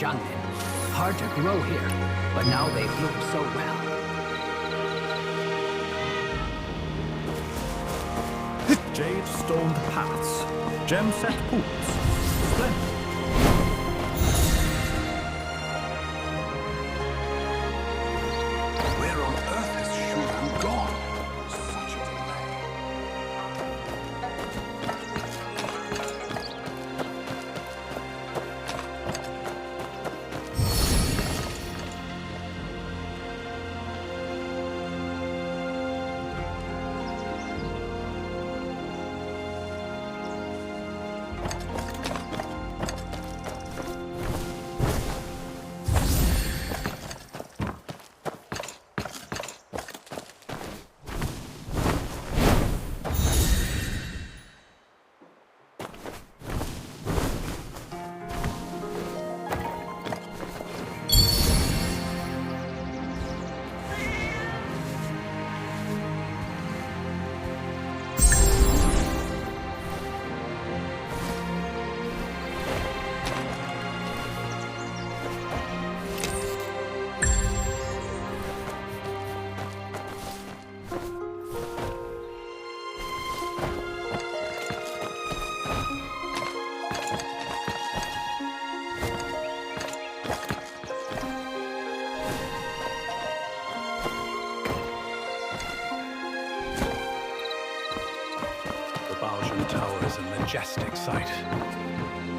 young men. Hard to grow here, but now they bloom so well. Jade-stoned paths, gem-set pools. Splendid. Where on earth has Shuran gone? Such a delay. Majestic sight.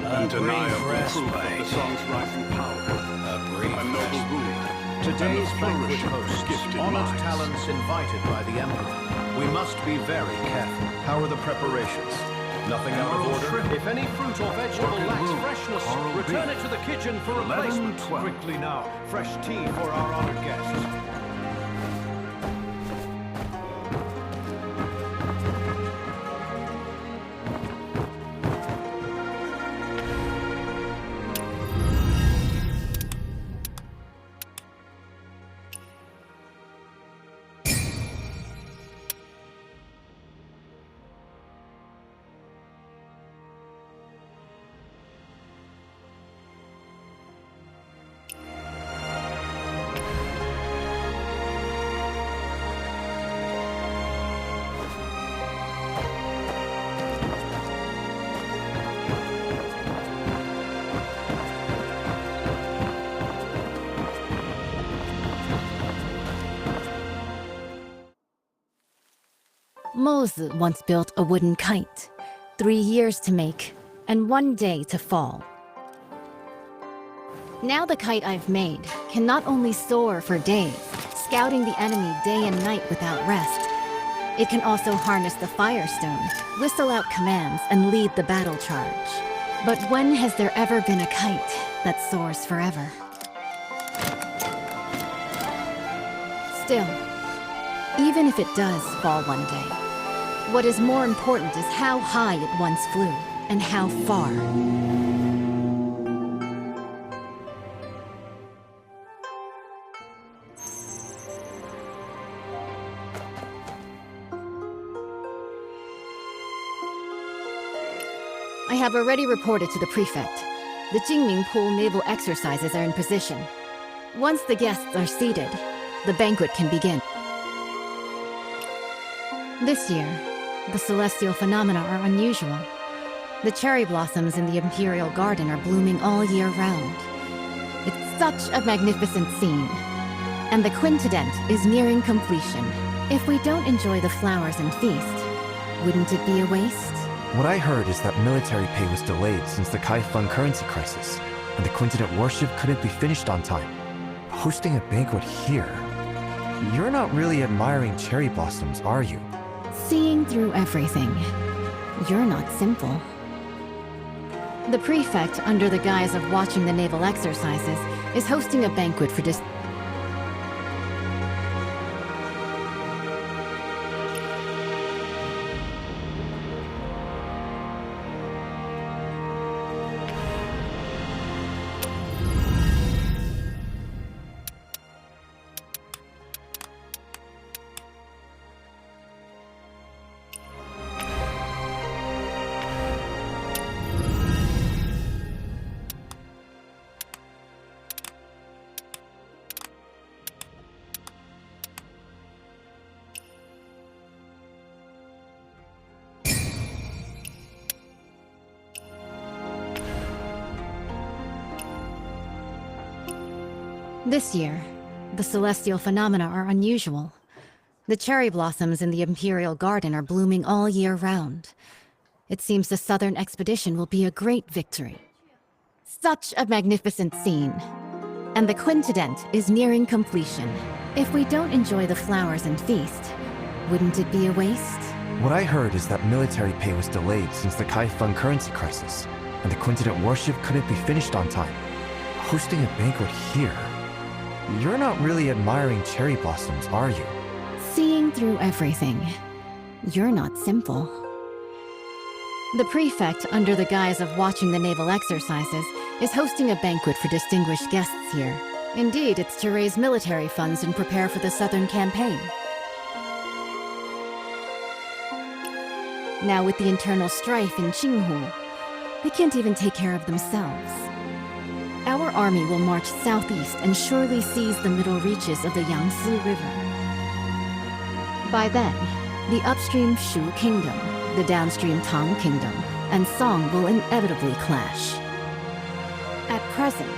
Undeniable proof of the song's rising power. A noble rule. Today's banquet hosts, honored talents invited by the Emperor. We must be very careful. How are the preparations? Nothing out of order? If any fruit or vegetable lacks freshness, return it to the kitchen for replacement. Quickly now, fresh tea for our honored guests. Mose once built a wooden kite, 3 years to make, and 1 day to fall. Now the kite I've made can not only soar for days, scouting the enemy day and night without rest, it can also harness the Firestone, whistle out commands, and lead the battle charge. But when has there ever been a kite that soars forever? Still, even if it does fall one day, what is more important is how high it once flew, and how far. I have already reported to the prefect. The Jingming Pool naval exercises are in position. Once the guests are seated, the banquet can begin. This year, the celestial phenomena are unusual. The cherry blossoms in the Imperial Garden are blooming all year round. It's such a magnificent scene. And the Quindatende is nearing completion. If we don't enjoy the flowers and feast, wouldn't it be a waste? What I heard is that military pay was delayed since the Kai Fund currency crisis, and the Quindatende worship couldn't be finished on time. Hosting a banquet here? You're not really admiring cherry blossoms, are you? Seeing through everything. You're not simple. The prefect, under the guise of watching the naval exercises, is hosting a banquet for This year, the celestial phenomena are unusual. The cherry blossoms in the Imperial Garden are blooming all year round. It seems the Southern expedition will be a great victory. Such a magnificent scene. And the Quindatende is nearing completion. If we don't enjoy the flowers and feast, wouldn't it be a waste? What I heard is that military pay was delayed since the Kai-Fung currency crisis, and the Quindatende warship couldn't be finished on time. Hosting a banquet here? You're not really admiring cherry blossoms, are you? Seeing through everything. You're not simple. The prefect, under the guise of watching the naval exercises, is hosting a banquet for distinguished guests here. Indeed, it's to raise military funds and prepare for the Southern campaign. Now with the internal strife in Qinghu, they can't even take care of themselves. Our army will march southeast and surely seize the middle reaches of the Yangtze River. By then, the upstream Shu Kingdom, the downstream Tang Kingdom, and Song will inevitably clash. At present,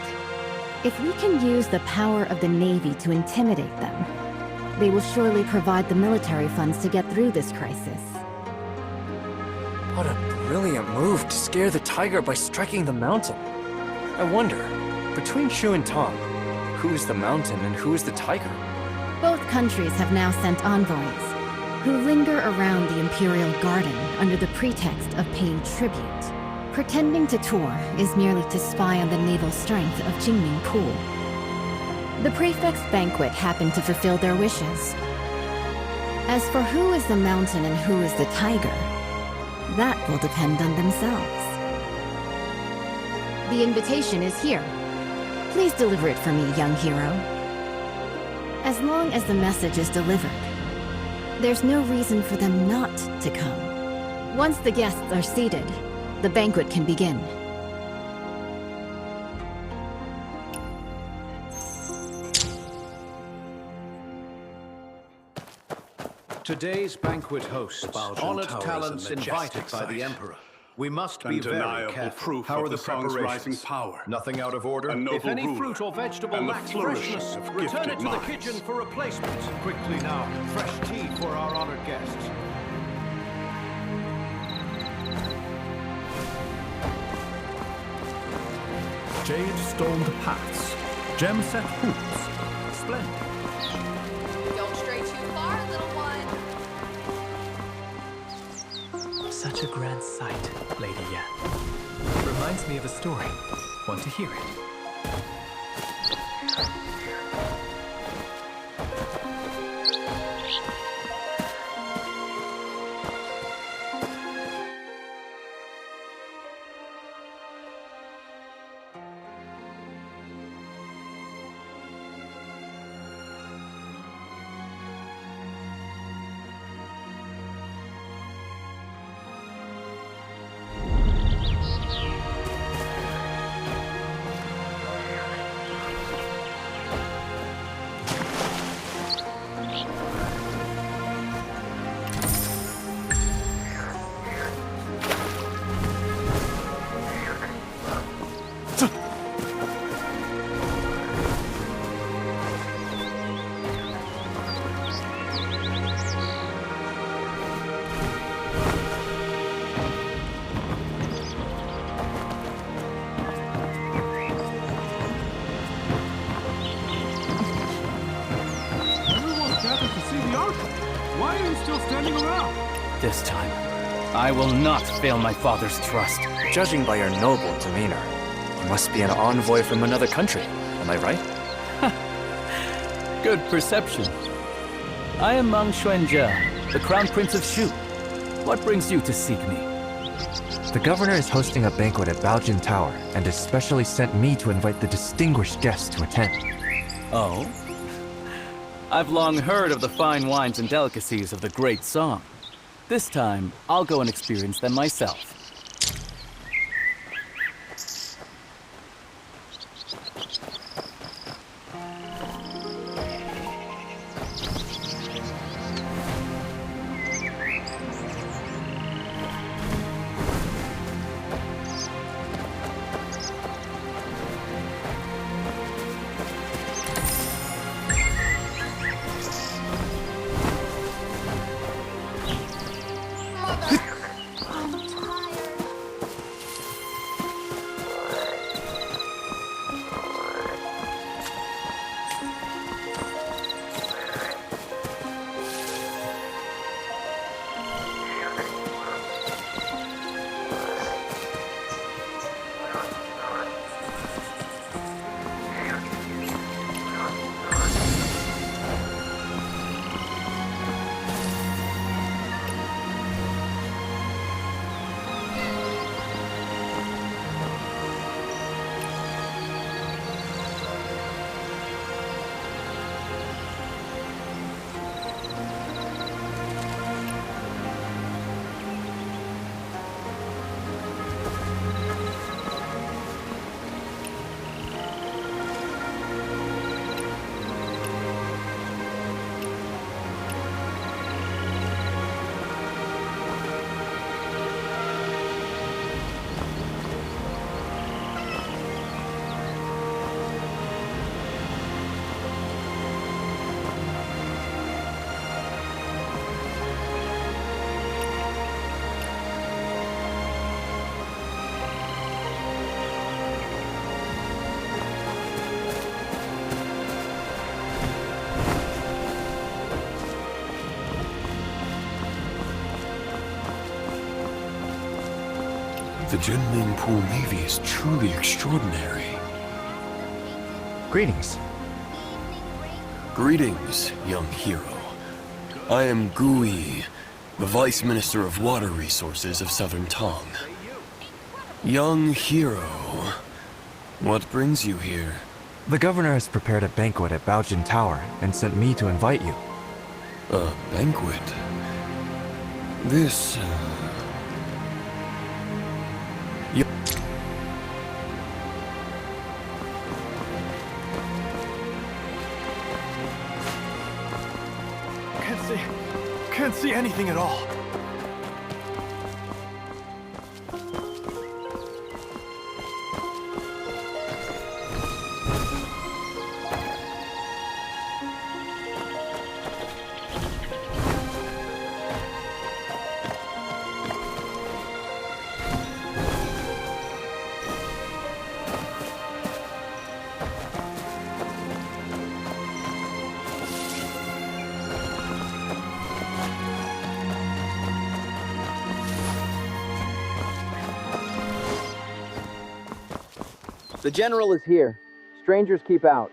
if we can use the power of the Navy to intimidate them, they will surely provide the military funds to get through this crisis. What a brilliant move to scare the tiger by striking the mountain. I wonder, between Shu and Tang, who is the mountain and who is the tiger? Both countries have now sent envoys, who linger around the Imperial Garden under the pretext of paying tribute. Pretending to tour is merely to spy on the naval strength of Jingming Pool. The prefect's banquet happened to fulfill their wishes. As for who is the mountain and who is the tiger, that will depend on themselves. The invitation is here. Please deliver it for me, young hero. As long as the message is delivered, there's no reason for them not to come. Once the guests are seated, the banquet can begin. Today's banquet hosts, honored talents invited by the Emperor. We must be very careful. Proof How are of the the sun's rising preparations? power. Nothing out of order? A noble If any ruler, fruit or vegetable and the lacks flourishing freshness, of return gifted it to minds. the kitchen for replacement. Quickly now, fresh tea for our honored guests. Jade-stoned paths, gem-set hoops, splendid. Don't stray too far, little one. Such a grand sight, Lady Yan. Reminds me of a story. Want to hear it? This time, I will not fail my father's trust. Judging by your noble demeanor, you must be an envoy from another country, am I right? Good perception. I am Mang Xuanjia, the Crown Prince of Shu. What brings you to seek me? The governor is hosting a banquet at Baojin Tower and has specially sent me to invite the distinguished guests to attend. Oh? I've long heard of the fine wines and delicacies of the Great Song. This time, I'll go and experience them myself. The Junming Pool Navy is truly extraordinary. Greetings. Greetings, young hero. I am Gui, the Vice Minister of Water Resources of Southern Tong. Young hero, what brings you here? The governor has prepared a banquet at Baojin Tower and sent me to invite you. A banquet? This, Can't see anything at all. The general is here. Strangers keep out.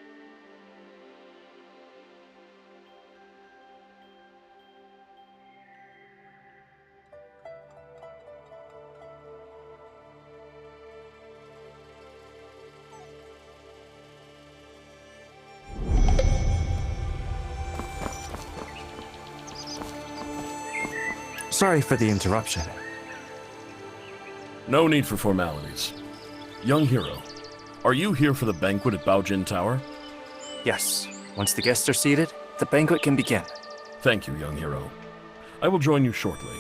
Sorry for the interruption. No need for formalities. Young hero, are you here for the banquet at Baojin Tower? Yes. Once the guests are seated, the banquet can begin. Thank you, young hero. I will join you shortly.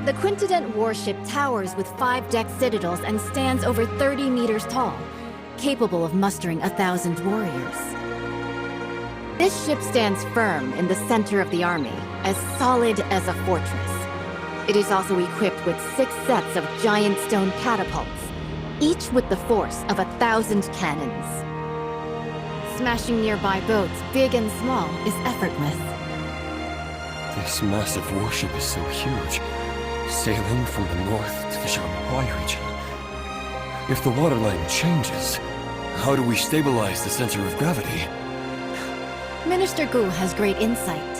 The Quindatende warship towers with 5-deck citadels and stands over 30 meters tall, capable of mustering 1,000 warriors. This ship stands firm in the center of the army, as solid as a fortress. It is also equipped with 6 sets of giant stone catapults, each with the force of 1,000 cannons. Smashing nearby boats, big and small, is effortless. This massive warship is so huge, sailing from the north to the Shanghai region. If the waterline changes, how do we stabilize the center of gravity? Minister Gu has great insight.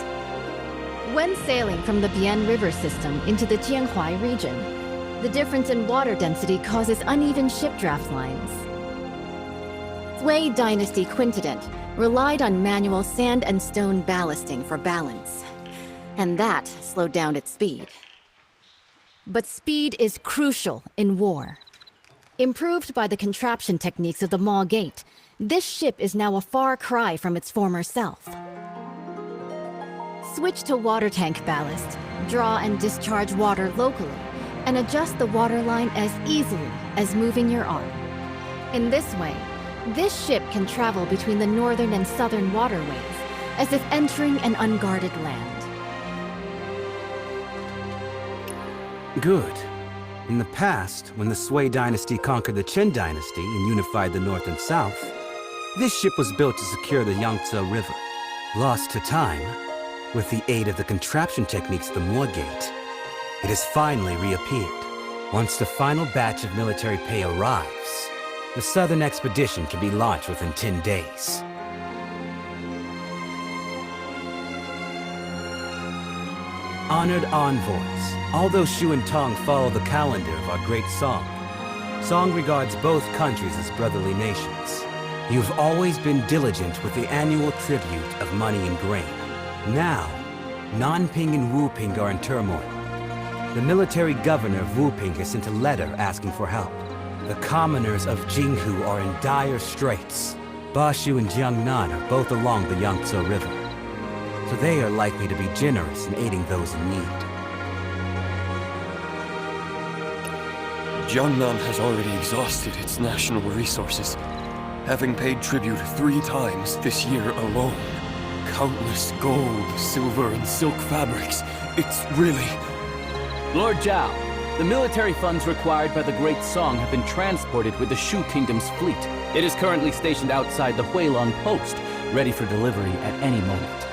When sailing from the Bian River system into the Jianhuai region, the difference in water density causes uneven ship draft lines. Sui Dynasty Quintatende relied on manual sand and stone ballasting for balance, and that slowed down its speed. But speed is crucial in war. Improved by the contraption techniques of the Maw Gate, this ship is now a far cry from its former self. Switch to water tank ballast, draw and discharge water locally, and adjust the water line as easily as moving your arm. In this way, this ship can travel between the northern and southern waterways, as if entering an unguarded land. Good. In the past, when the Sui dynasty conquered the Qin dynasty and unified the north and south, this ship was built to secure the Yangtze River. Lost to time, with the aid of the contraption techniques of the Moorgate, it has finally reappeared. Once the final batch of military pay arrives, the southern expedition can be launched within 10 days. Honored envoys, although Shu and Tong follow the calendar of our great Song, Song regards both countries as brotherly nations. You've always been diligent with the annual tribute of money and grain. Now, Nanping and Wuping are in turmoil. The military governor of Wuping has sent a letter asking for help. The commoners of Jinghu are in dire straits. Bashu and Jiangnan are both along the Yangtze River, so they are likely to be generous in aiding those in need. Jiangnan has already exhausted its national resources, having paid tribute 3 times this year alone. Countless gold, silver, and silk fabrics. It's really... Lord Zhao, the military funds required by the Great Song have been transported with the Shu Kingdom's fleet. It is currently stationed outside the Huilong Post, ready for delivery at any moment.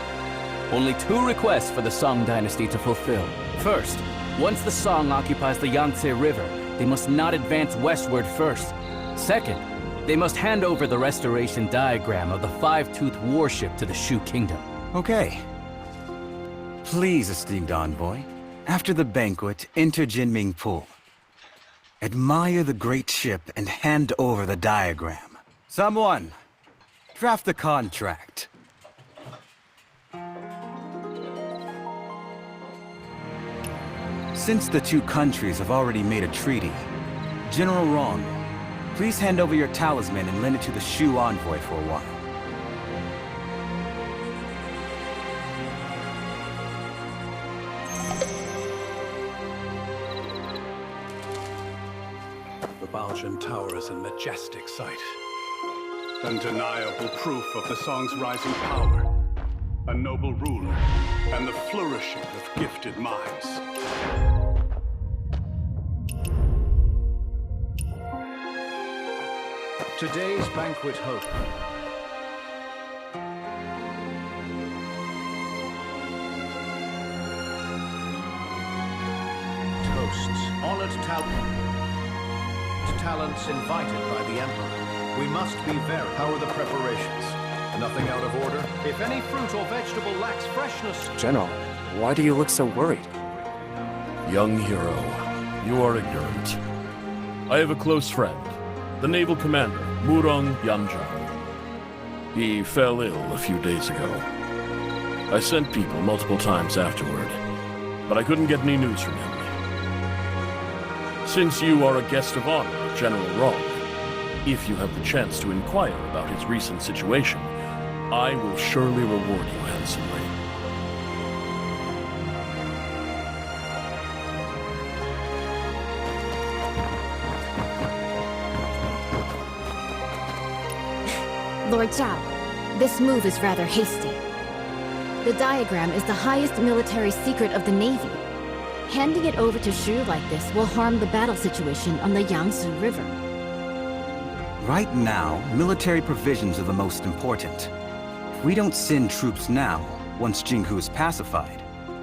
Only 2 requests for the Song dynasty to fulfill. First, once the Song occupies the Yangtze River, they must not advance westward first. Second, they must hand over the restoration diagram of the 5-toothed warship to the Shu Kingdom. Okay. Please, esteemed envoy, after the banquet, enter Jinming Pool. Admire the great ship and hand over the diagram. Someone, draft the contract. Since the 2 countries have already made a treaty, General Rong, please hand over your talisman and lend it to the Shu envoy for a while. The Baojin Tower is a majestic sight. Undeniable proof of the Song's rising power. A noble ruler, and the flourishing of gifted minds. Today's banquet hope. Toasts. Honored talents invited by the Emperor. We must be very... How are the preparations? Nothing out of order? If any fruit or vegetable lacks freshness... General, why do you look so worried? Young hero, you are ignorant. I have a close friend, the naval commander, Murong Yanzhang. He fell ill a few days ago. I sent people multiple times afterward, but I couldn't get any news from him. Since you are a guest of honor of General Rong, if you have the chance to inquire about his recent situation, I will surely reward you handsomely. Lord Zhao, this move is rather hasty. The diagram is the highest military secret of the Navy. Handing it over to Shu like this will harm the battle situation on the Yangtze River. Right now, military provisions are the most important. If we don't send troops now, once Jinghu is pacified,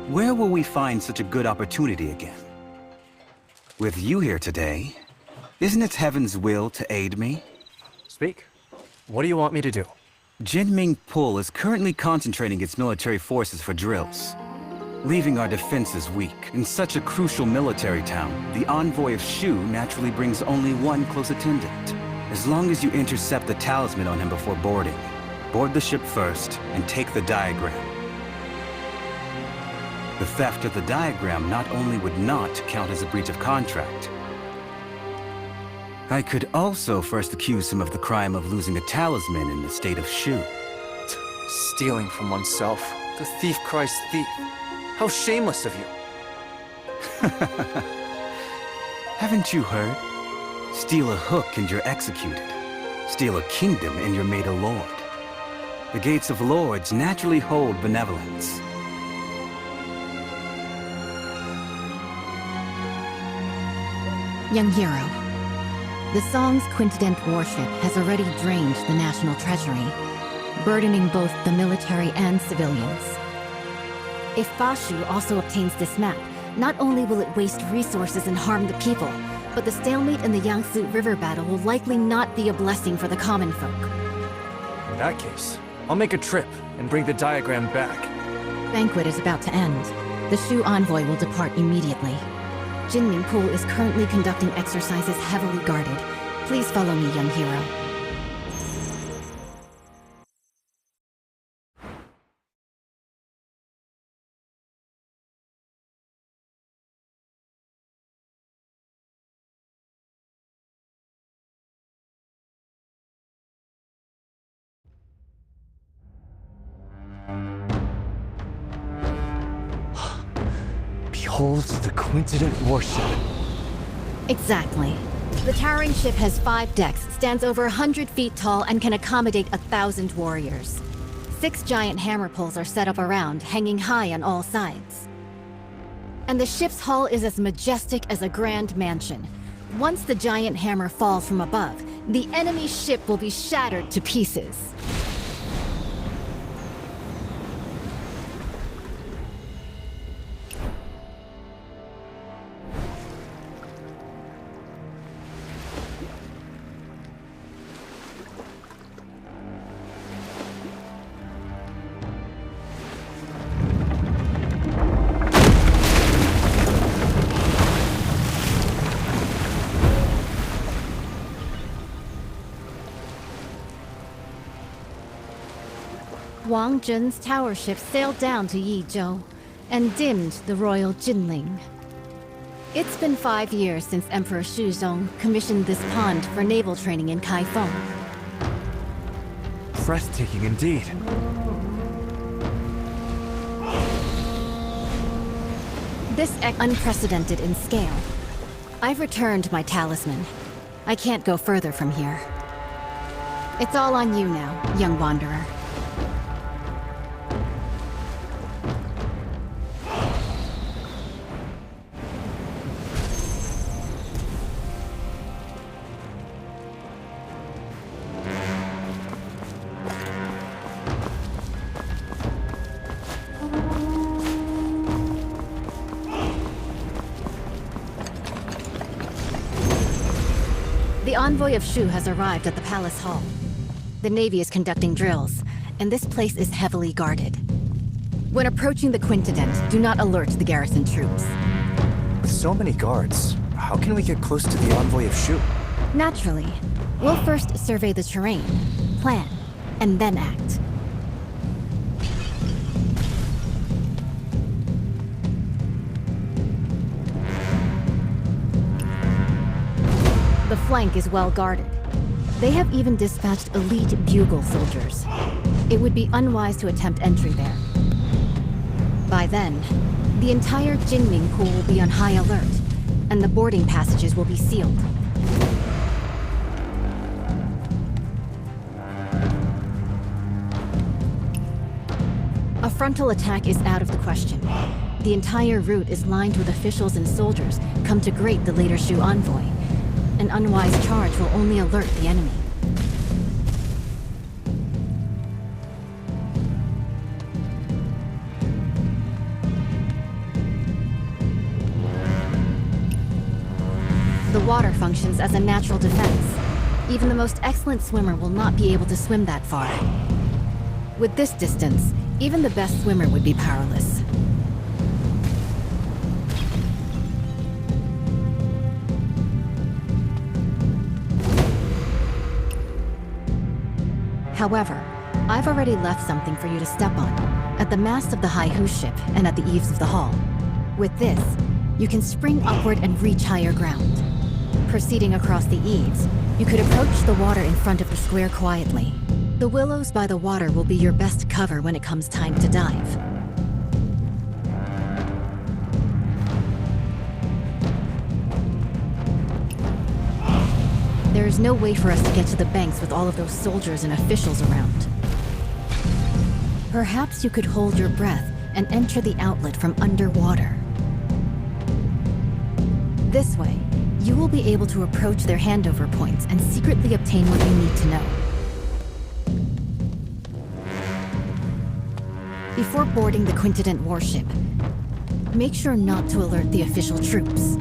where will we find such a good opportunity again? With you here today, isn't it heaven's will to aid me? Speak. What do you want me to do? Jinming Pul is currently concentrating its military forces for drills, leaving our defenses weak. In such a crucial military town, the envoy of Shu naturally brings only one close attendant. As long as you intercept the talisman on him before boarding, board the ship first and take the diagram. The theft of the diagram not only would not count as a breach of contract, I could also first accuse him of the crime of losing a talisman in the state of Shu. Stealing from oneself The thief cries thief. How shameless of you. Haven't you heard? Steal a hook and you're executed. Steal a kingdom and you're made a lord. The gates of lords naturally hold benevolence. Young hero, the Song's Quindatende warship has already drained the national treasury, burdening both the military and civilians. If Bashu also obtains this map, not only will it waste resources and harm the people, but the stalemate in the Yangtze River battle will likely not be a blessing for the common folk. In that case, I'll make a trip and bring the diagram back. Banquet is about to end. The Shu envoy will depart immediately. Jinming Pool is currently conducting exercises heavily guarded. Please follow me, young hero. Behold the Quindatende warship. Exactly. The towering ship has 5 decks, stands over 100 feet tall, and can accommodate 1,000 warriors. 6 giant hammer poles are set up around, hanging high on all sides. And the ship's hull is as majestic as a grand mansion. Once the giant hammer falls from above, the enemy ship will be shattered to pieces. Wang Zhen's tower ship sailed down to Yizhou and dimmed the royal Jinling. It's been 5 years since Emperor Shuzong commissioned this pond for naval training in Kaifeng. Breathtaking indeed. This unprecedented in scale. I've returned my talisman. I can't go further from here. It's all on you now, young wanderer. The envoy of Shu has arrived at the palace hall. The Navy is conducting drills, and this place is heavily guarded. When approaching the Quindatende, do not alert the garrison troops. With so many guards, how can we get close to the envoy of Shu? Naturally. We'll first survey the terrain, plan, and then act. The flank is well guarded. They have even dispatched elite bugle soldiers. It would be unwise to attempt entry there. By then, the entire Jinming Pool will be on high alert, and the boarding passages will be sealed. A frontal attack is out of the question. The entire route is lined with officials and soldiers come to greet the later Shu envoy. An unwise charge will only alert the enemy. The water functions as a natural defense. Even the most excellent swimmer will not be able to swim that far. With this distance, even the best swimmer would be powerless. However, I've already left something for you to step on, at the mast of the Haihu ship and at the eaves of the hall. With this, you can spring upward and reach higher ground. Proceeding across the eaves, you could approach the water in front of the square quietly. The willows by the water will be your best cover when it comes time to dive. There is no way for us to get to the banks with all of those soldiers and officials around. Perhaps you could hold your breath and enter the outlet from underwater. This way, you will be able to approach their handover points and secretly obtain what you need to know. Before boarding the Quindatende warship, make sure not to alert the official troops.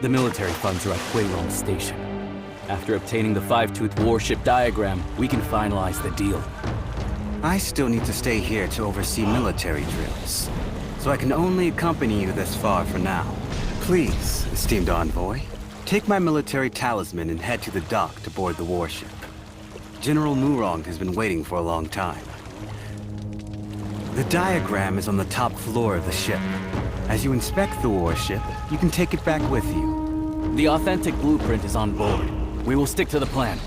The military funds are at Huilong Station. After obtaining the five-tooth warship diagram, we can finalize the deal. I still need to stay here to oversee military drills, so I can only accompany you this far for now. Please, esteemed envoy, take my military talisman and head to the dock to board the warship. General Murong has been waiting for a long time. The diagram is on the top floor of the ship. As you inspect the warship, you can take it back with you. The authentic blueprint is on board. We will stick to the plan.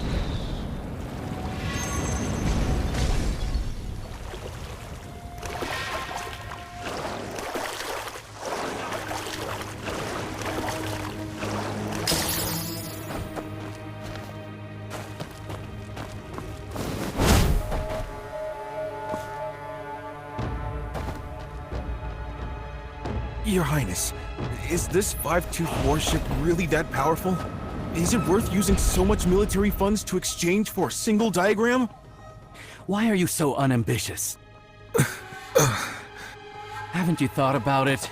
Your Highness, is this five-tooth warship really that powerful? Is it worth using so much military funds to exchange for a single diagram? Why are you so unambitious? Haven't you thought about it?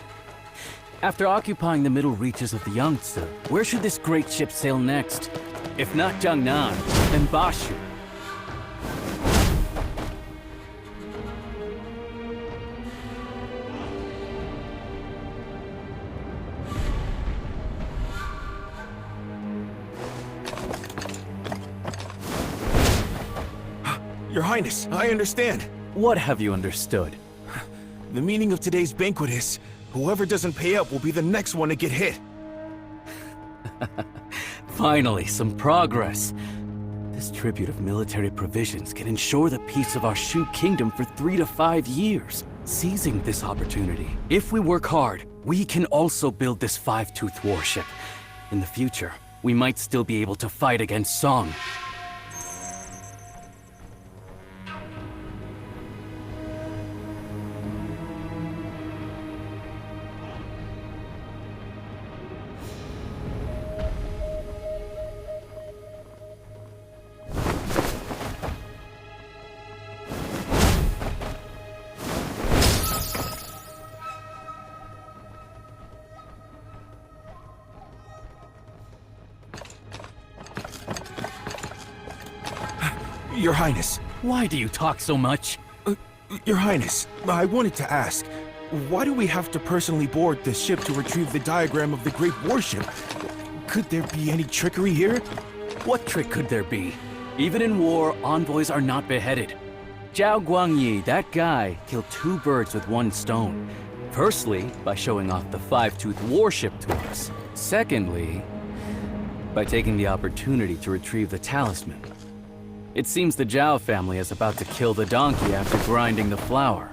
After occupying the middle reaches of the Yangtze, where should this great ship sail next? If not Jiangnan, then Bashu. Your Highness, I understand. What have you understood? The meaning of today's banquet is, whoever doesn't pay up will be the next one to get hit. Finally, some progress. This tribute of military provisions can ensure the peace of our Shu kingdom for 3 to 5 years. Seizing this opportunity, if we work hard, we can also build this five-toothed warship. In the future, we might still be able to fight against Song. Your Highness. Why do you talk so much? Your Highness, I wanted to ask, why do we have to personally board this ship to retrieve the diagram of the Great Warship? Could there be any trickery here? What trick could there be? Even in war, envoys are not beheaded. Zhao Guangyi, that guy, killed 2 birds with 1 stone. Firstly, by showing off the five-toothed warship to us. Secondly, by taking the opportunity to retrieve the talisman. It seems the Zhao family is about to kill the donkey after grinding the flour.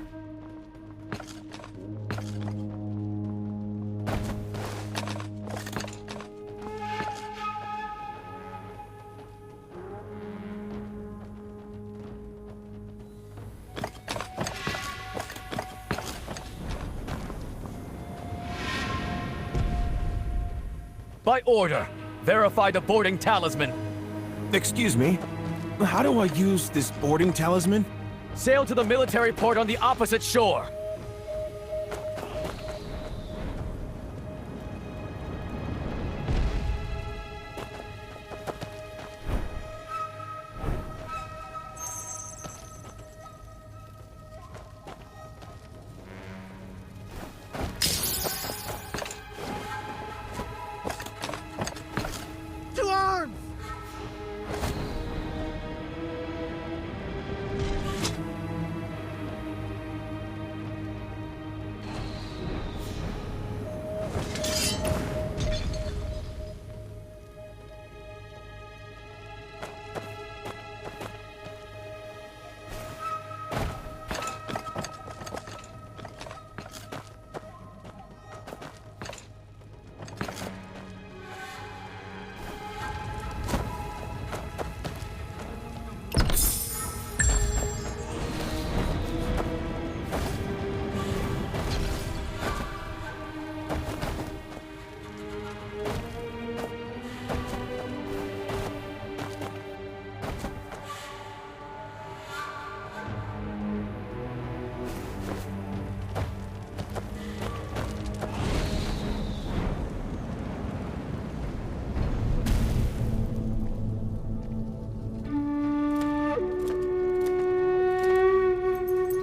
By order, verify the boarding talisman. Excuse me? How do I use this boarding talisman? Sail to the military port on the opposite shore. To arms!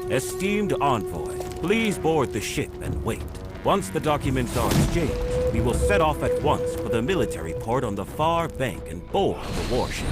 Esteemed envoy, please board the ship and wait. Once the documents are exchanged, we will set off at once for the military port on the far bank and board the warship.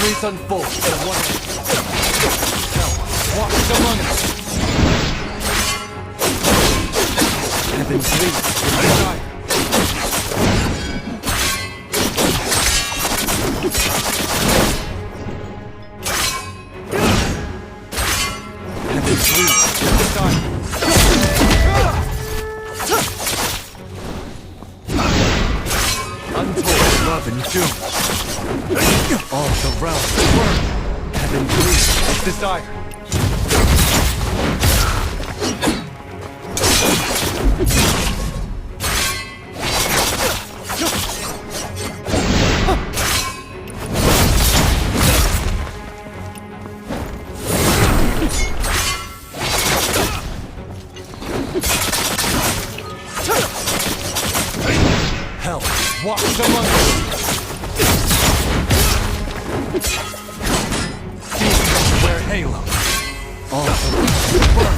Centuries unfold in one. Hell walks among us. Heaven bleeds with desire. Heaven bleeds with desire. Untold love and doom. All the realms burn. Heaven bleeds with desire. Hell walks among us. Demons wear halos. All the realms burn.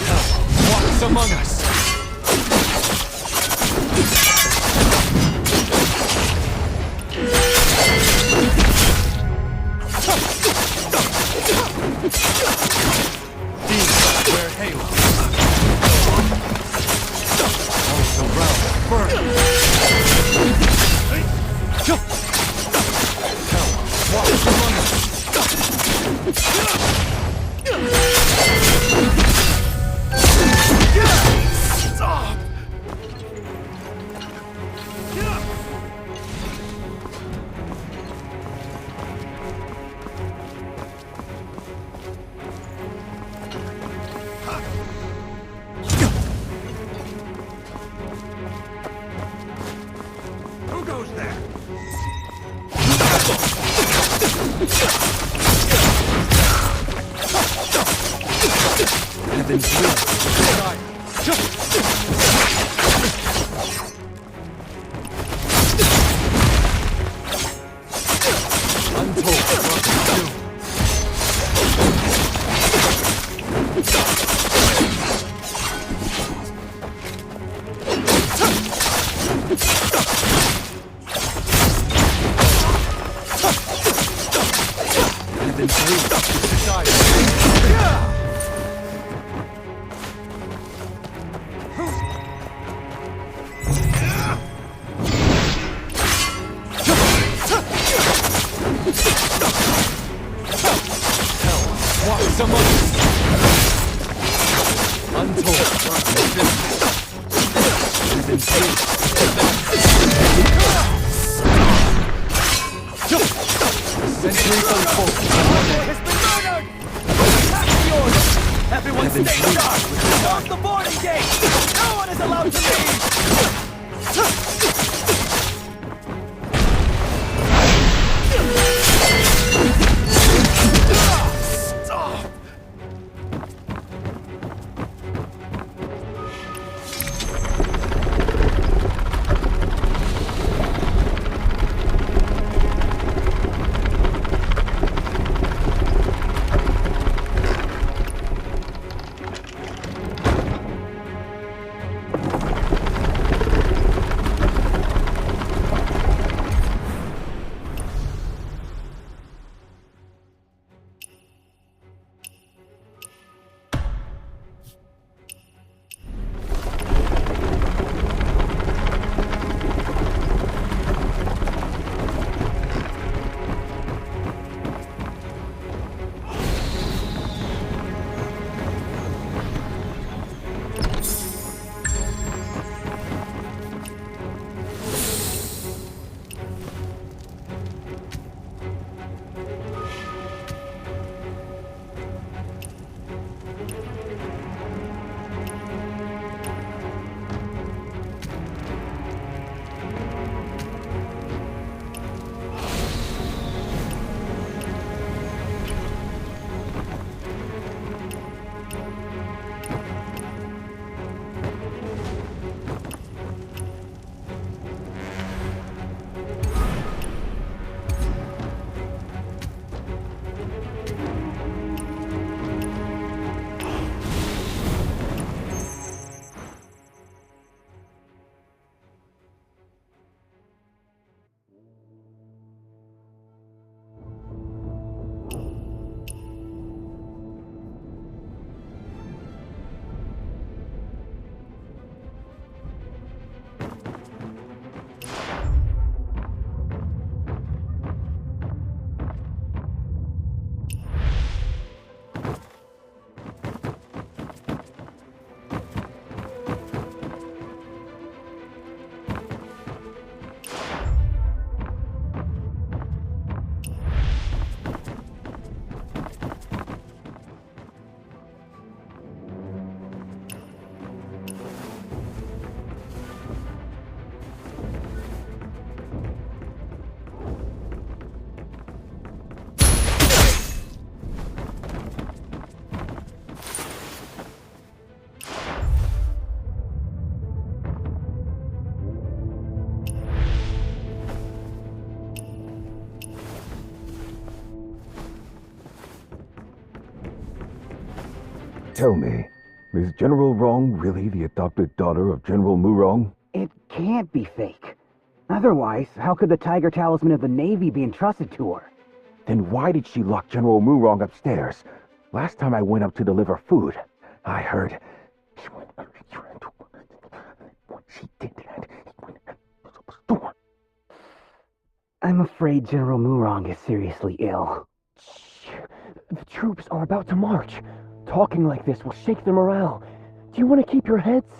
Hell walks among us. Demons wear halos. All the realms burn. Hell walks among us. Stop! Who goes there? Heaven bleeds with desire. Untold love and doom. Heaven bleeds with desire. Hell walks among us. Untold love and doom. Heaven bleeds with desire. Centuries unfold. Has been murdered! Attack the order! Everyone stay sharp! Close the boarding gate! No one is allowed to leave! Stop! Tell me, is General Wrong really the adopted daughter of General Murong? It can't be fake. Otherwise, how could the Tiger Talisman of the Navy be entrusted to her? Then why did she lock General Murong upstairs? Last time I went up to deliver food, I heard she did that. I'm afraid General Murong is seriously ill. The troops are about to march. Talking like this will shake their morale. Do you want to keep your heads?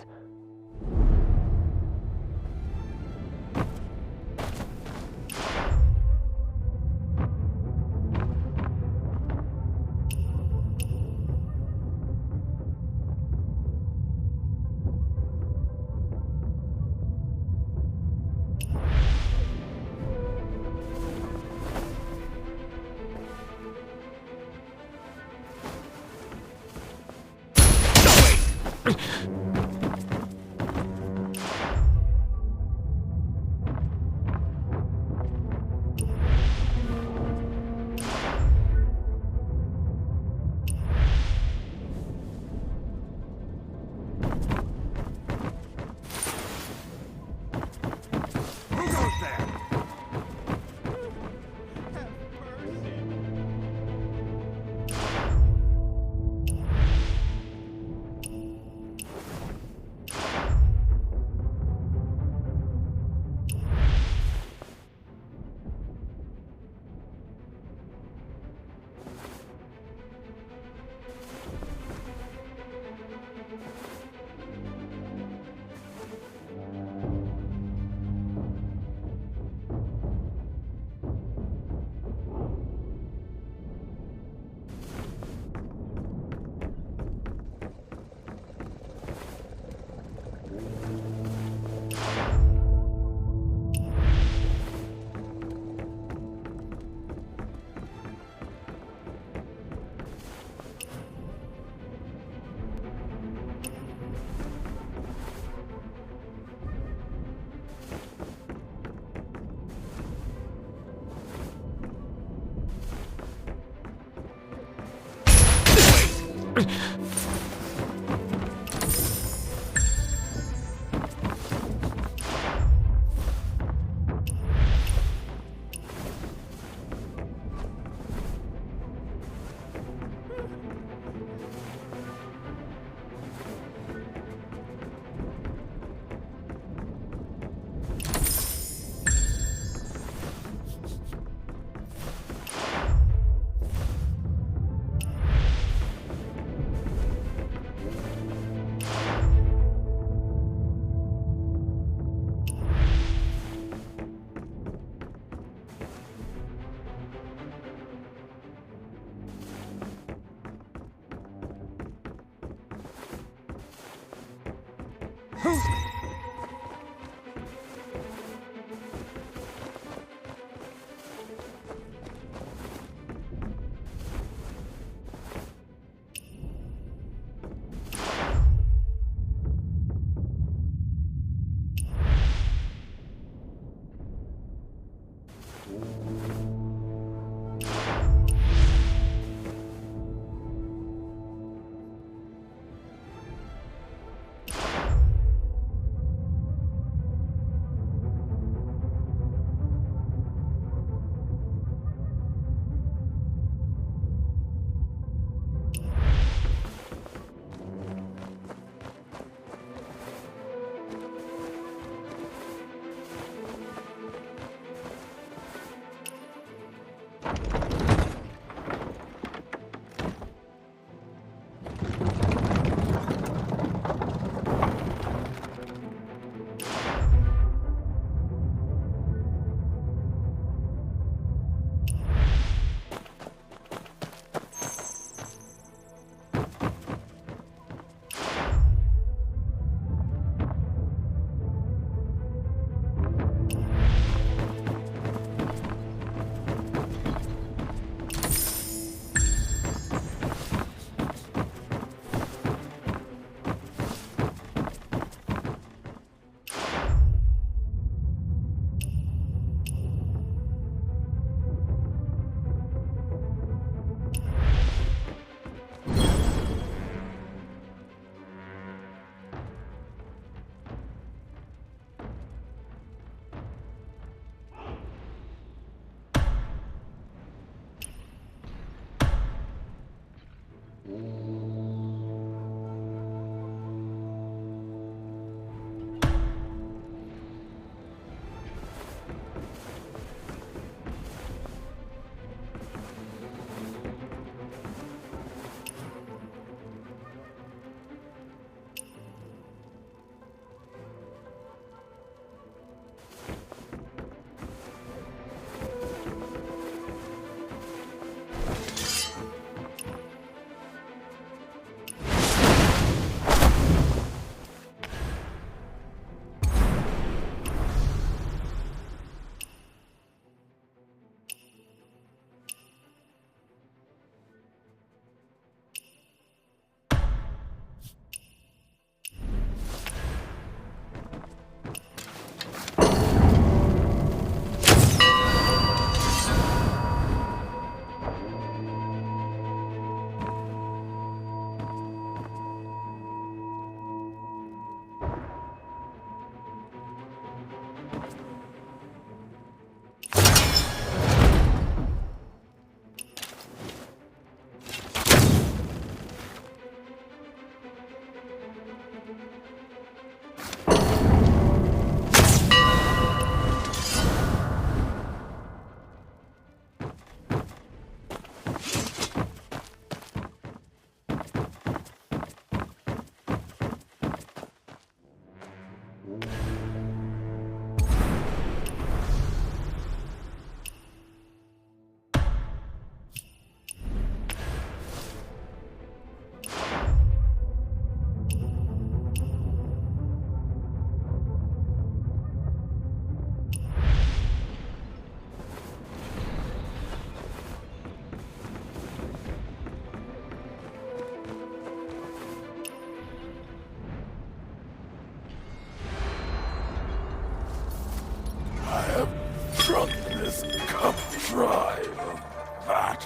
try of that,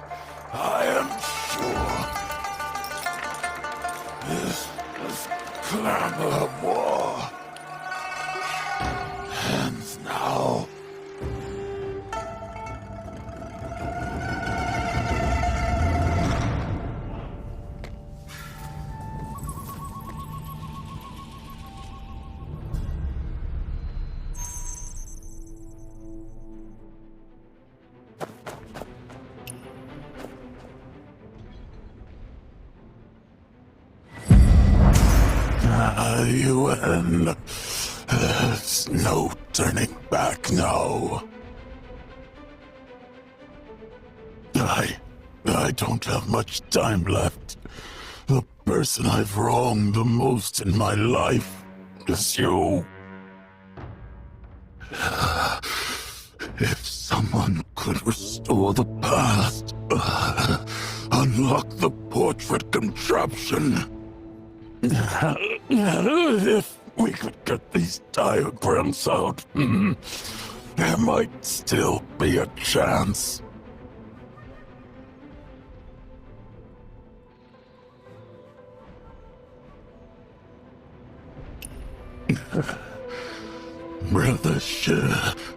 I am sure. This clamor of war ends now. You end. There's no turning back now. I don't have much time left. The person I've wronged the most in my life is you. If someone could restore the past, unlock the portrait contraption, if we could get these diagrams out, there might still be a chance. Brother Shi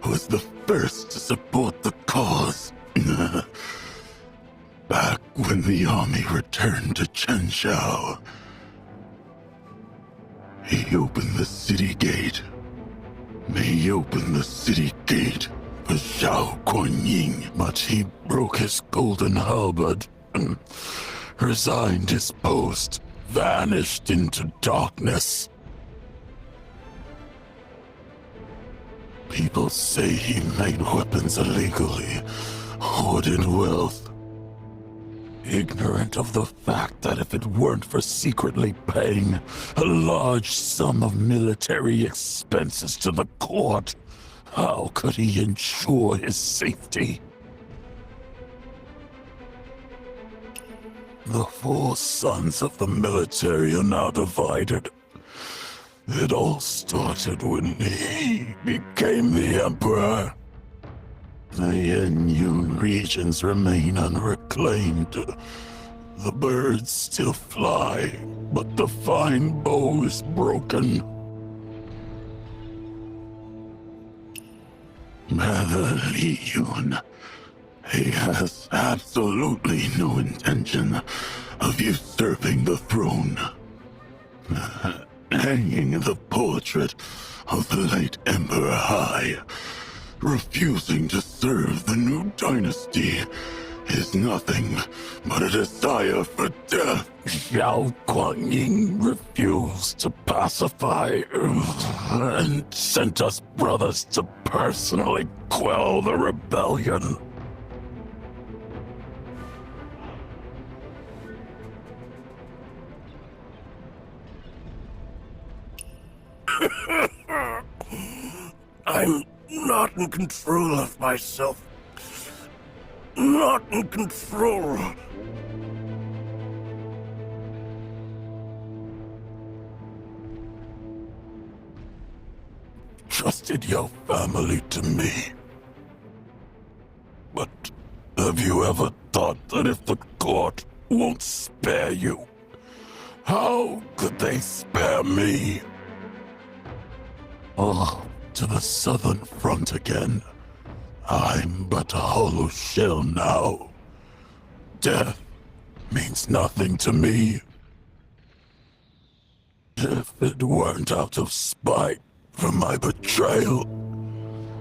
was the first to support the cause. Back when the army returned to Chenshao, he opened the city gate. He opened the city gate for Zhao Guanyin, but he broke his golden halberd, resigned his post, vanished into darkness. People say he made weapons illegally, hoarded wealth, ignorant of the fact that if it weren't for secretly paying a large sum of military expenses to the court, how could he ensure his safety? The 4 sons of the military are now divided. It all started when he became the emperor. The Yun regions remain unreclaimed. The birds still fly, but the fine bow is broken. Li Yun, he has absolutely no intention of usurping the throne. Hanging the portrait of the late Emperor high, refusing to serve the new dynasty, is nothing but a desire for death. Zhao Guanyin refused to pacify and sent us brothers to personally quell the rebellion. I'm not in control of myself. Not in control. Trusted your family to me. But have you ever thought that if the court won't spare you, how could they spare me? Oh, to the southern front again. I'm but a hollow shell now. Death means nothing to me. If it weren't out of spite for my betrayal,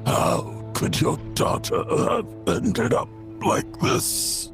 how could your daughter have ended up like this?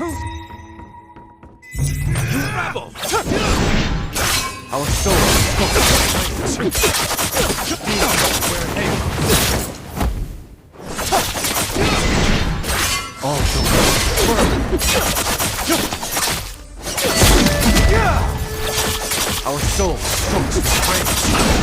Rebel! Our souls all our souls soaked with rage.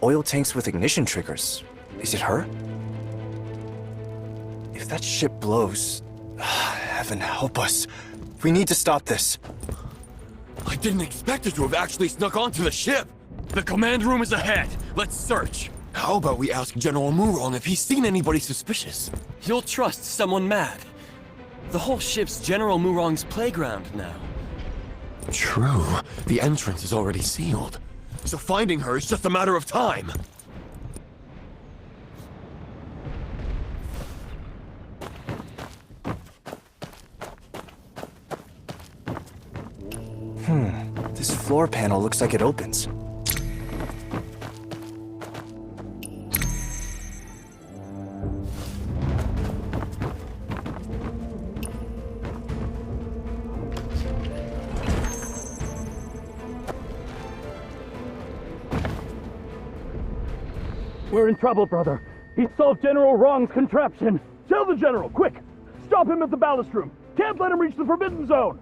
Oil tanks with ignition triggers. Is it her? If that ship blows... Heaven help us. We need to stop this. I didn't expect her to have actually snuck onto the ship. The command room is ahead. Let's search. How about we ask General Murong if he's seen anybody suspicious? He'll trust someone mad. The whole ship's General Murong's playground now. True. The entrance is already sealed. So finding her is just a matter of time. This floor panel looks like it opens. We're in trouble, brother. He solved General Wrong's contraption. Tell the General, quick! Stop him at the ballast room. Can't let him reach the Forbidden Zone.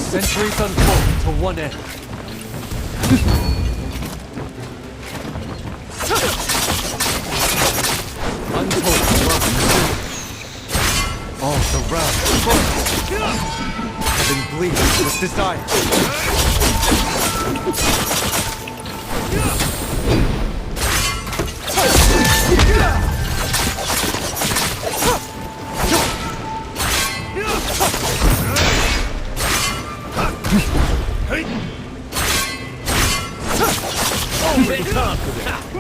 Centuries unfold to one end. Untold love all surround heaven bleeds with desire.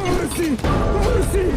Mercy! Mercy!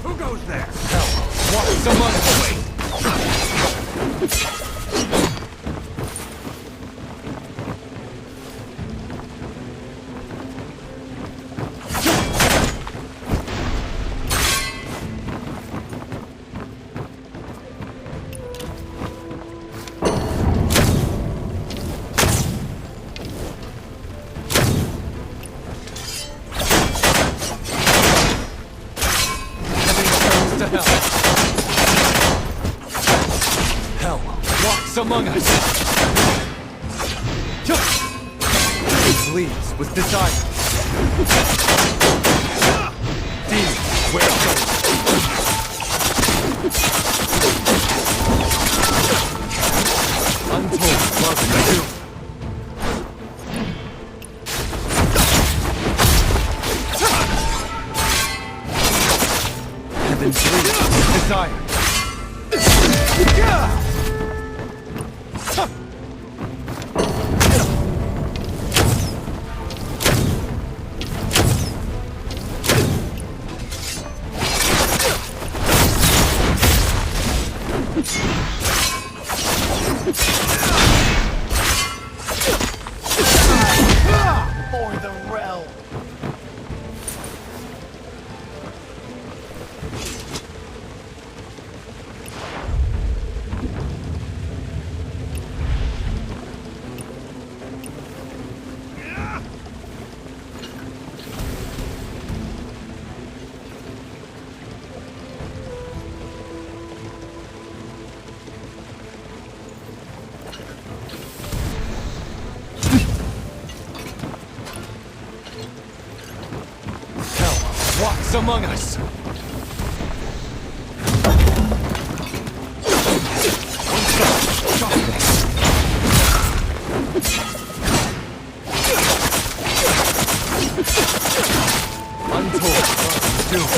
Who goes there? Hell, walks among the way. Among us. It bleeds with desire. Demons, where go? Untold love and doom. Heaven bleeds with desire. Walks among us. Untold doom.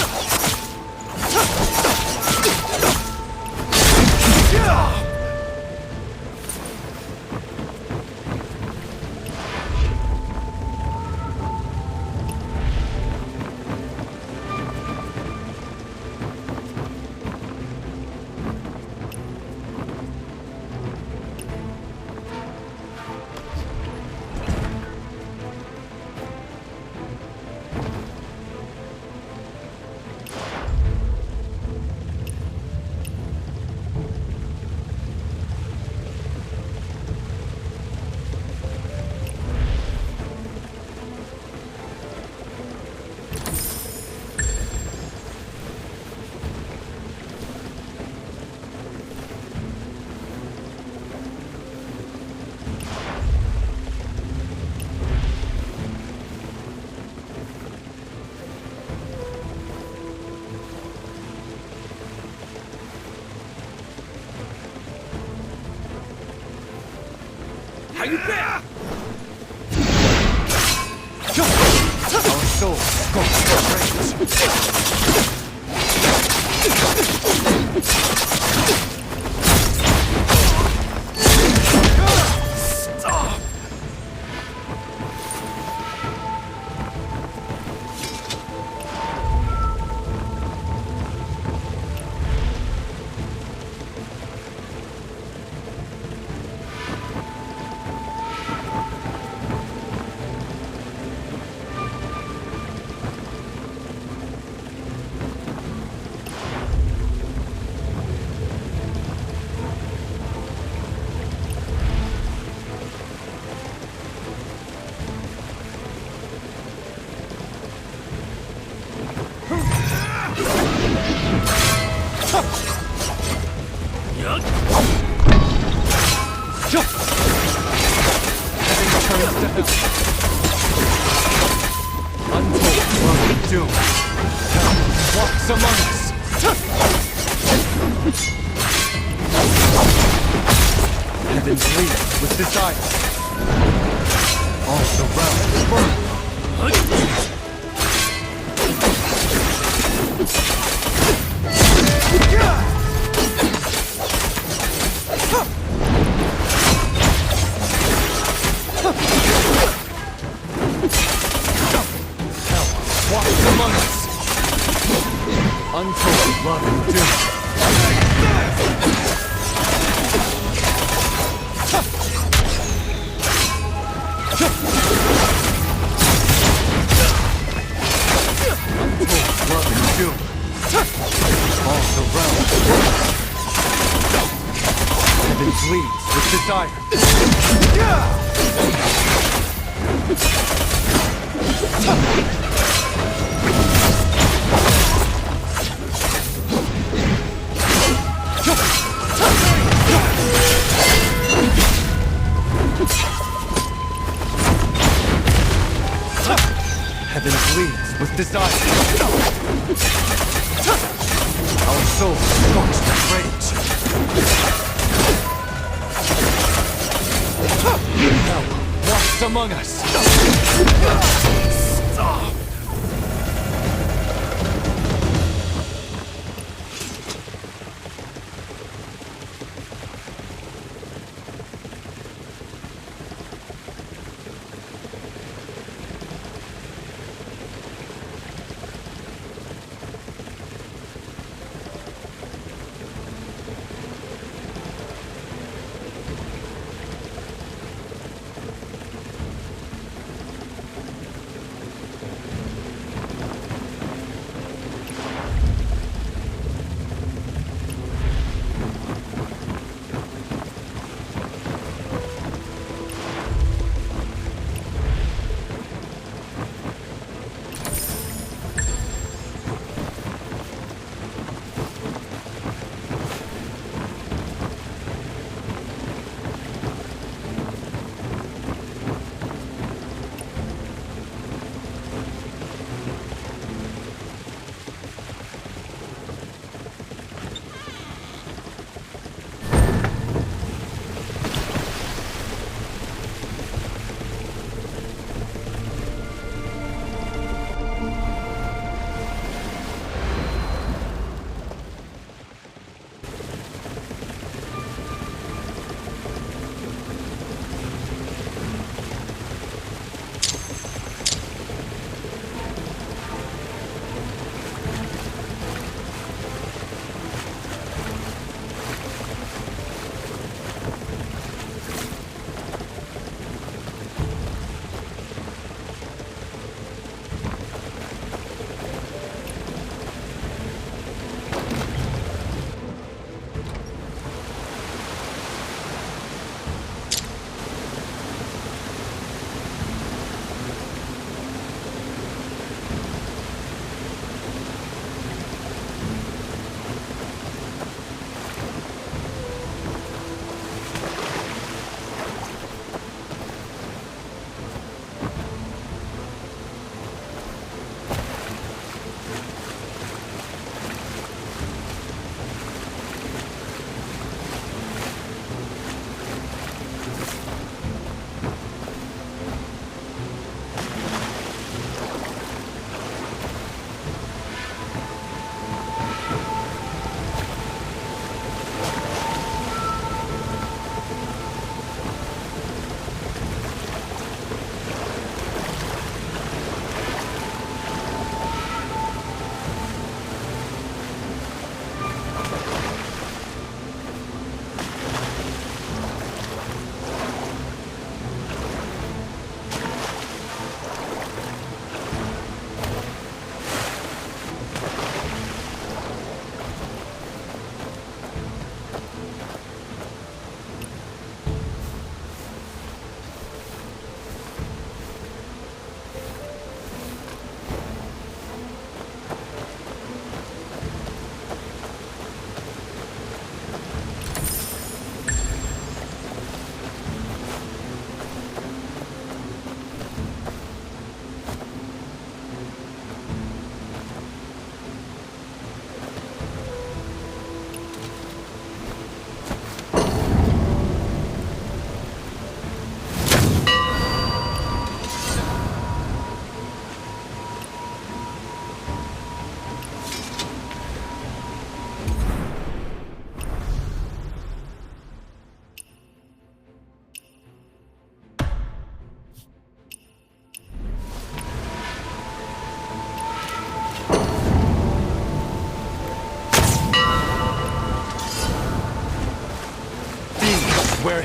soul scorched with rage. Stop!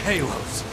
halos.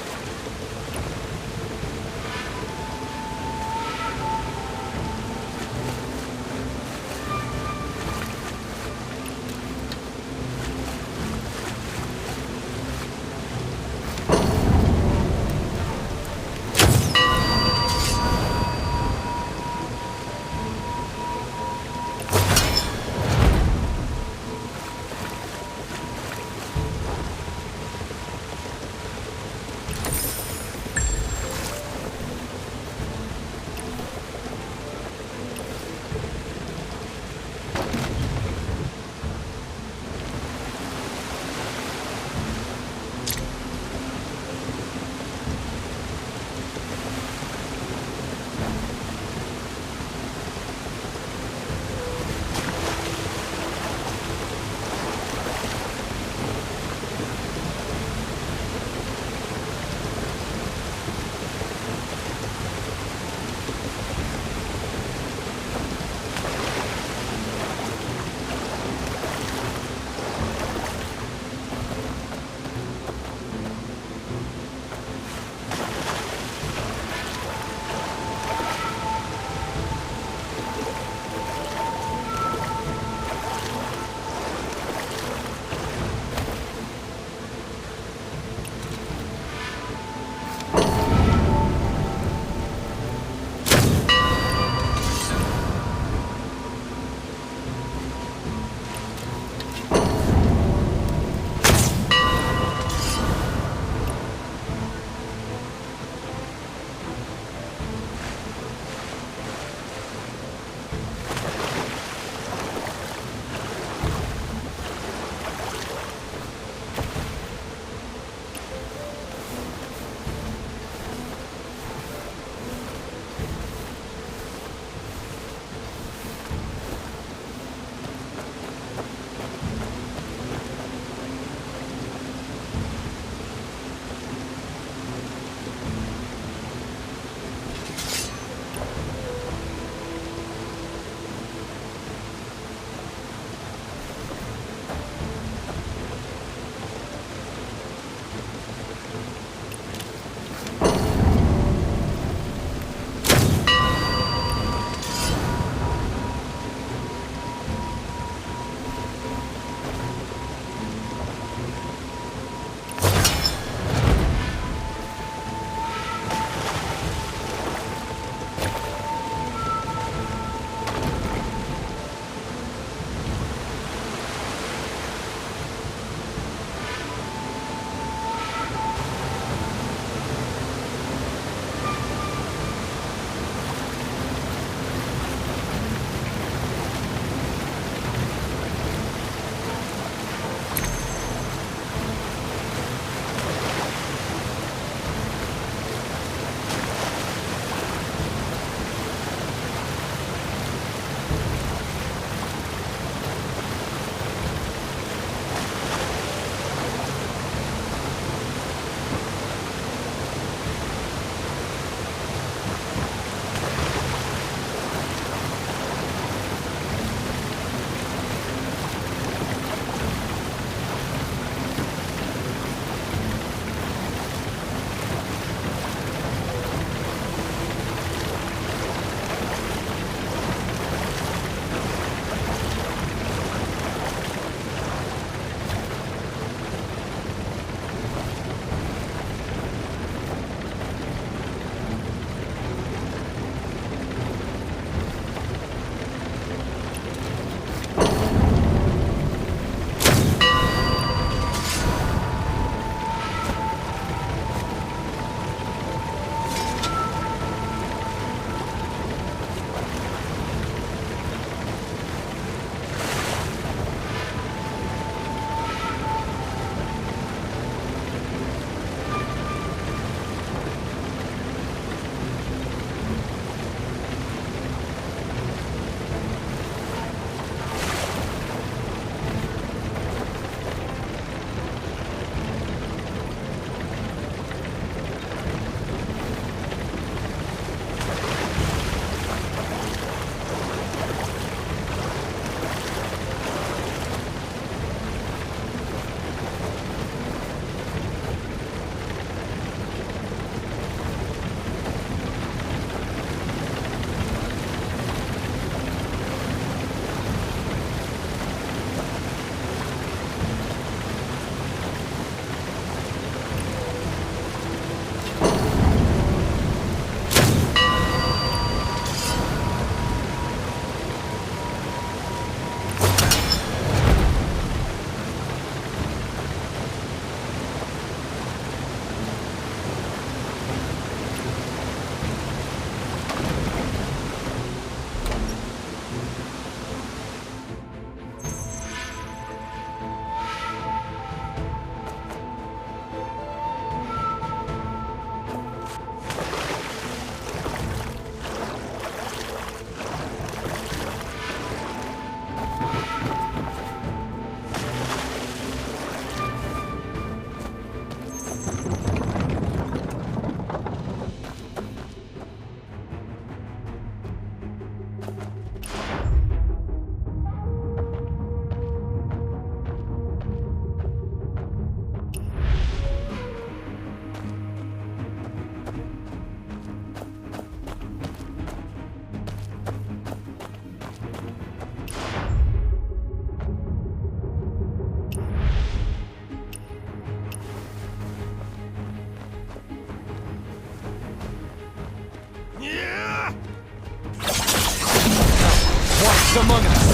walks among us.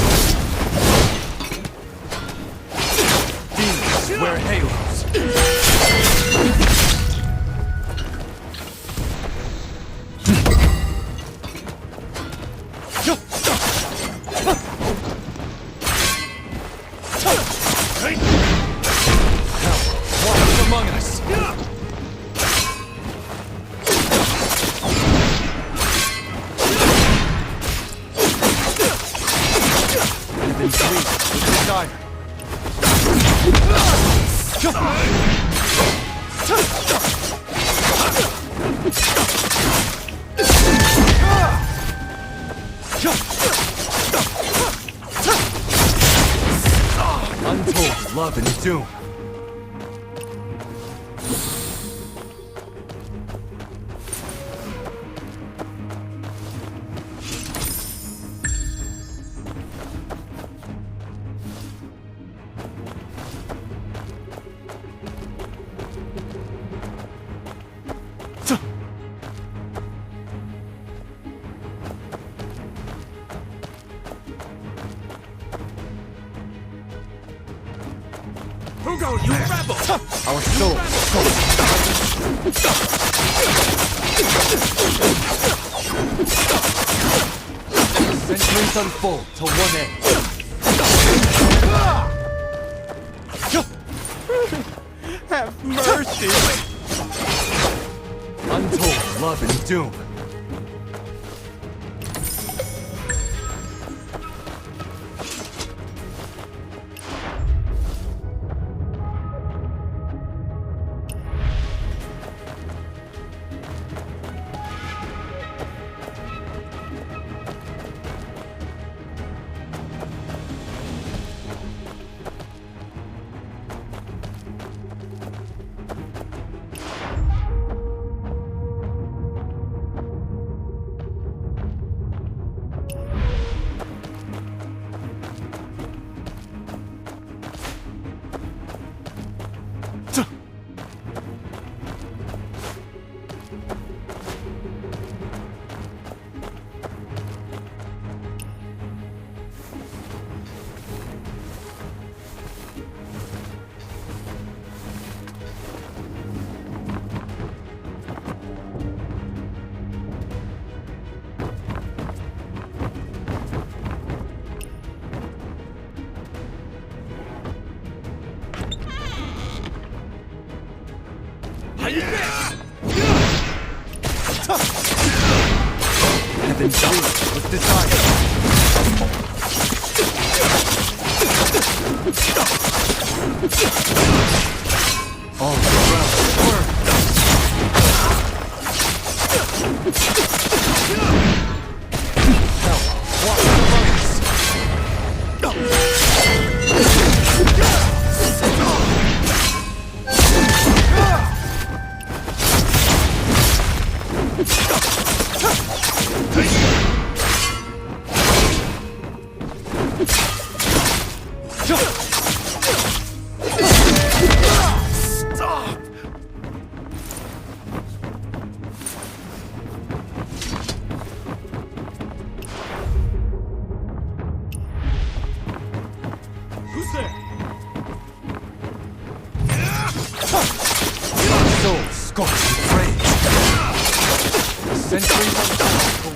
Demons wear halos. Untold love and doom. Hugo, you rebel! Our soul. Centuries unfold to one end. Have mercy! Untold love and doom. Heaven's will was desired. All around burn. Hell, walk among us.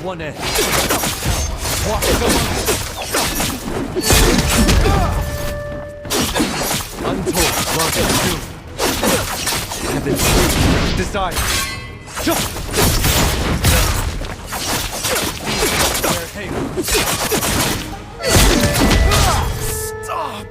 One end. Walk untold love and doom. Heaven's will desire. Where halos. Stop!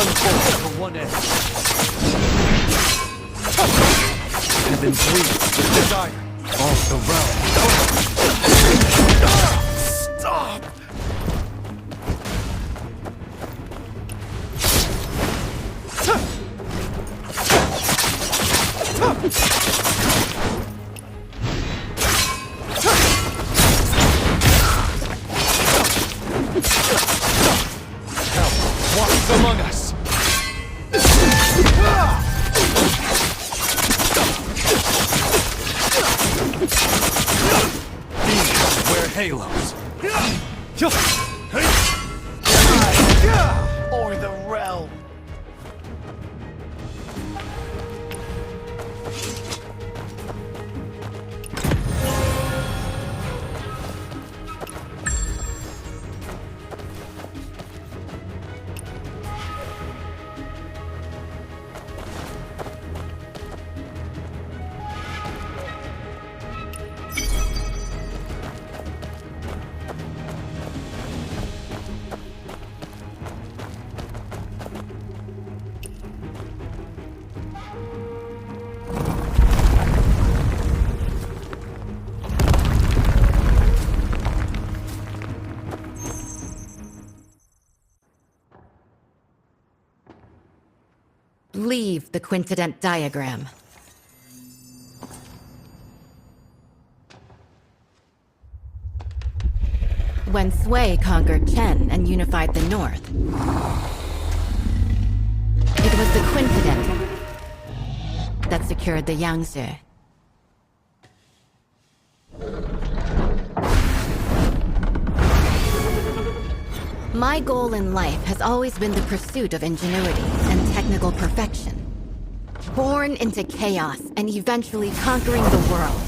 unfold for one end. Heaven bleeds with desire. All the realm. Stop! Hell walks among us. Demons wear halos. Or the realm. Leave the quincident diagram. When Sui conquered Chen and unified the North, it was the quincident that secured the Yangtze. My goal in life has always been the pursuit of ingenuity and technical perfection. Born into chaos and eventually conquering the world.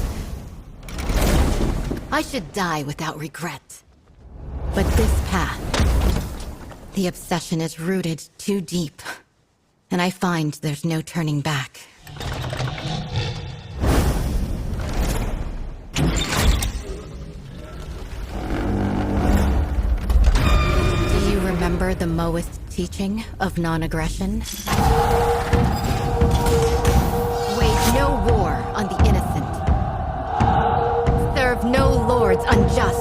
I should die without regret. But this path, the obsession is rooted too deep, and I find there's no turning back. Remember the Moist teaching of non-aggression? Wage no war on the innocent. Serve no lords unjust.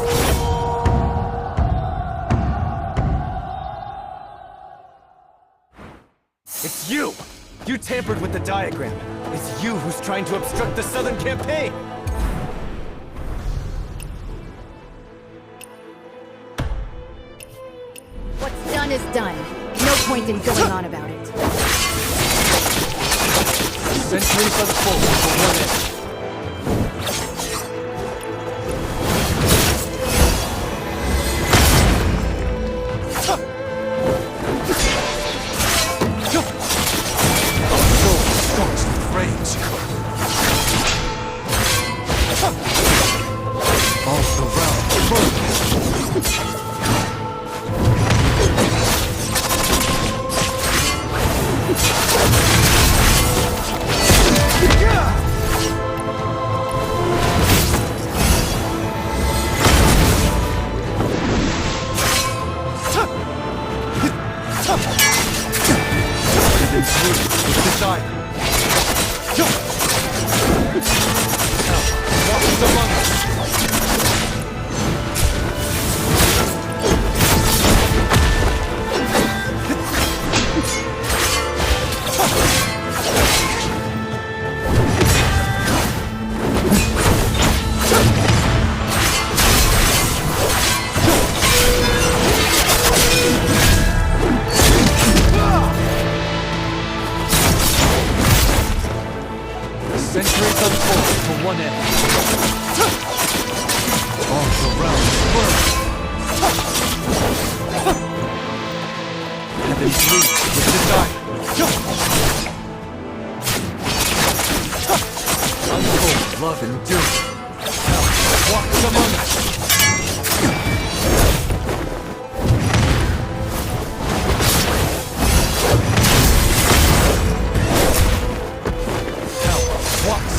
It's you! You tampered with the diagram. It's you who's trying to obstruct the Southern campaign! Done is done. No point in going on about it. Centuries unfold for one end. Our soul scorched with rage. All the realm burns. Centuries unfold for one end. All the realm burns. Heaven bleeds with desire. Unfold love and doom. Hell walks among us.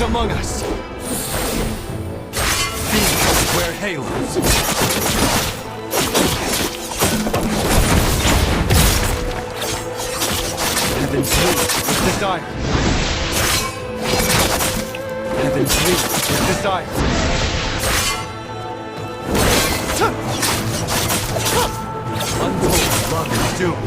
Among us. Demons wear halos. desire. Heaven pleads with desire. Untold love and doom.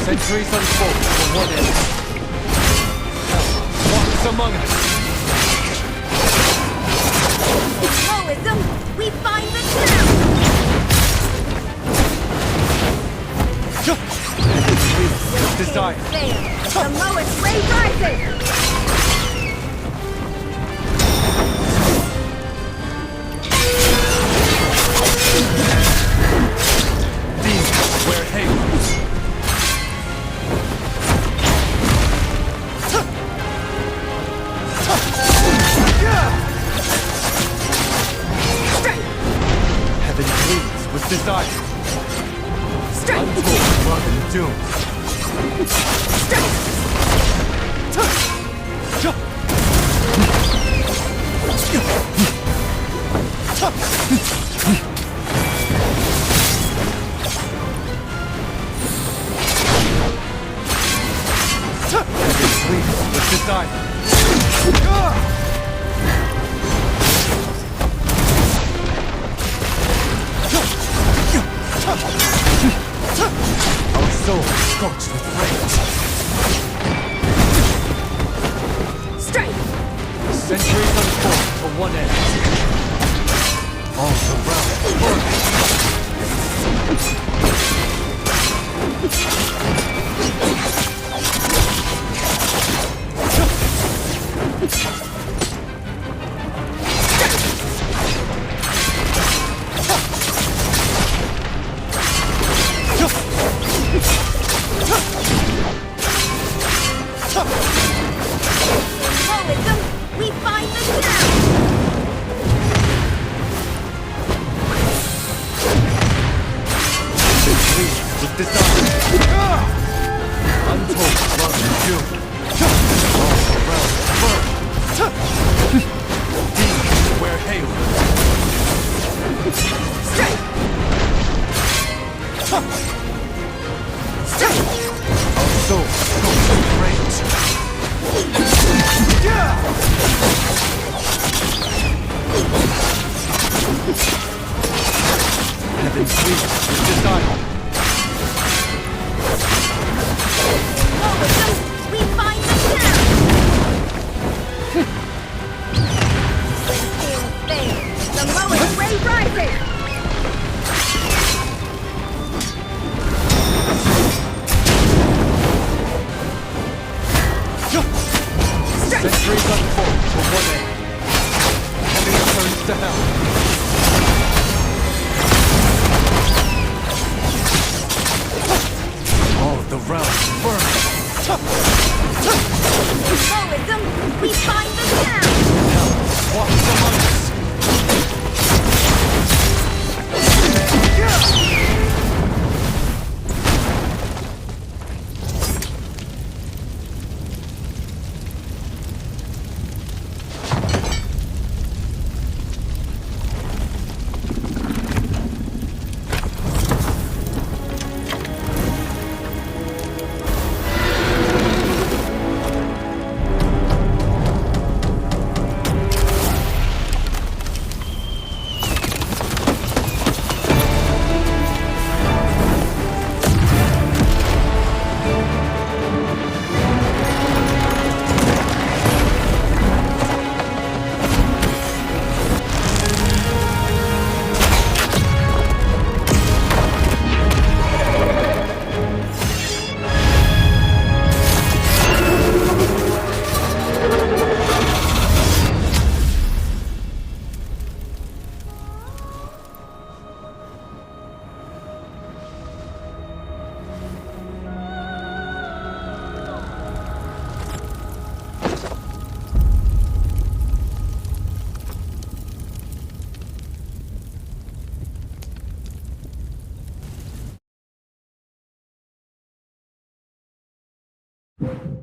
Centuries unfold for one end. Hell walks among us. In Taoism, we find the truth. Desire. The lowest ray rises. Demons wear halos. Heaven pleads with desire. Untold love and doom. Heaven pleads with desire. Our souls scorched with rage. Strike! Centuries unfold for one end. All we find the truth. With desire. Untold love and doom. All around burn. Demons wear halos. Strike! Our souls scorched with rage. Heaven pleads with desire. We find the truth. The lowest ray rises. Centuries unfold for one end. Heaven turns to hell. you.